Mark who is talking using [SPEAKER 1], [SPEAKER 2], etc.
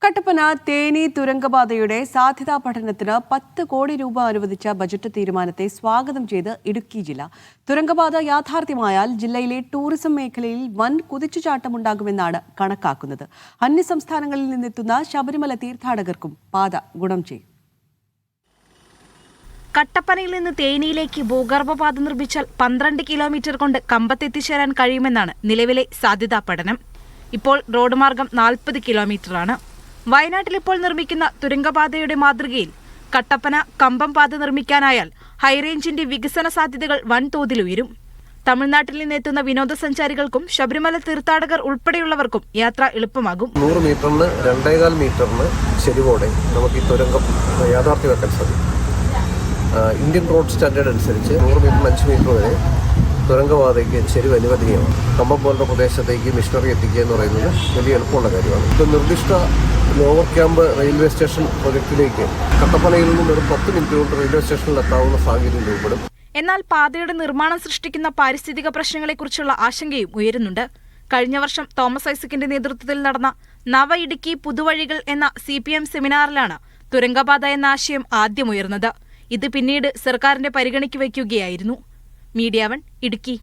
[SPEAKER 1] കട്ടപ്പന തേനി തുരങ്കപാതയുടെ സാധ്യതാ പഠനത്തിന് 10 കോടി രൂപ അനുവദിച്ച ബജറ്റ് തീരുമാനത്തെ സ്വാഗതം ചെയ്ത് ഇടുക്കി ജില്ല. തുരങ്കപാത യാഥാർത്ഥ്യമായാൽ ജില്ലയിലെ ടൂറിസം മേഖലയിൽ വൻ കുതിച്ചുചാട്ടമുണ്ടാകുമെന്നാണ് കണക്കാക്കുന്നത്. അന്യസംസ്ഥാനങ്ങളിൽ നിന്നെത്തുന്ന ശബരിമല തീർത്ഥാടകർക്കും പാത ഗുണം ചെയ്യും.
[SPEAKER 2] കട്ടപ്പനയിൽ നിന്ന് തേനിയിലേക്ക് ഭൂഗർഭപാത നിർമ്മിച്ചാൽ 12 കിലോമീറ്റർ കൊണ്ട് കമ്പത്തെത്തിച്ചേരാൻ കഴിയുമെന്നാണ് നിലവിലെ സാധ്യതാ പഠനം. ഇപ്പോൾ റോഡ് മാർഗം 40 കിലോമീറ്ററാണ്. വയനാട്ടിൽ ഇപ്പോൾ നിർമ്മിക്കുന്ന തുരങ്കപാതയുടെ മാതൃകയിൽ കട്ടപ്പന കമ്പം പാത നിർമ്മിക്കാനായാൽ ഹൈറേഞ്ചിന്റെ വികസന സാധ്യതകൾ വൻതോതിൽ ഉയരും. തമിഴ്നാട്ടിൽ നിന്നെത്തുന്ന വിനോദസഞ്ചാരികൾക്കും ശബരിമല തീർത്ഥാടകർ ഉൾപ്പെടെയുള്ളവർക്കും യാത്ര എളുപ്പമാകും.
[SPEAKER 3] 100 മീറ്ററിന് 2.25 മീറ്ററിന് ചെരിവോടെ നമുക്ക് ഈ തുരങ്കം യാഥാർത്ഥ്യമാക്കാൻ സാധിക്കും. ഇന്ത്യൻ റോഡ് സ്റ്റാൻഡേർഡ് അനുസരിച്ച് 100 മീറ്ററിന് 5 മീറ്റർ വരെ തുരങ്കപാതയ്ക്ക് ചെരിവ് അനുവദനീയമാണ്. കമ്പം പോലുള്ള പ്രദേശത്തേക്ക് മിഷനറി എത്തിക്കുക എന്ന് പറയുന്നത് വലിയ എളുപ്പമുള്ള കാര്യമാണ്. ഇത് നിർദ്ദിഷ്ട ലോവർ ക്യാമ്പ് റെയിൽവേ സ്റ്റേഷൻ പ്രൊജക്റ്റിലേക്ക് കട്ടപ്പനയിൽ നിന്നും ഒരു 10 മിനിറ്റ് കൊണ്ട് റെയിൽവേ സ്റ്റേഷനിൽ എത്താവുന്ന സാഹചര്യം രൂപപ്പെടും.
[SPEAKER 2] എന്നാൽ പാതയുടെ നിർമ്മാണം സൃഷ്ടിക്കുന്ന പാരിസ്ഥിതിക പ്രശ്നങ്ങളെക്കുറിച്ചുള്ള ആശങ്കയും ഉയരുന്നുണ്ട്. കഴിഞ്ഞ വർഷം തോമസ് ഐസക്കിന്റെ നേതൃത്വത്തിൽ നടന്ന നവ ഇടുക്കി പുതുവഴികൾ എന്ന CPM സെമിനാറിലാണ് തുരങ്കപാത എന്ന ആശയം ആദ്യം ഉയർന്നത്. ഇത് പിന്നീട് സർക്കാരിന്റെ പരിഗണനയ്ക്ക് വയ്ക്കുകയായിരുന്നു. മീഡിയ 1 ഇടുക്കി.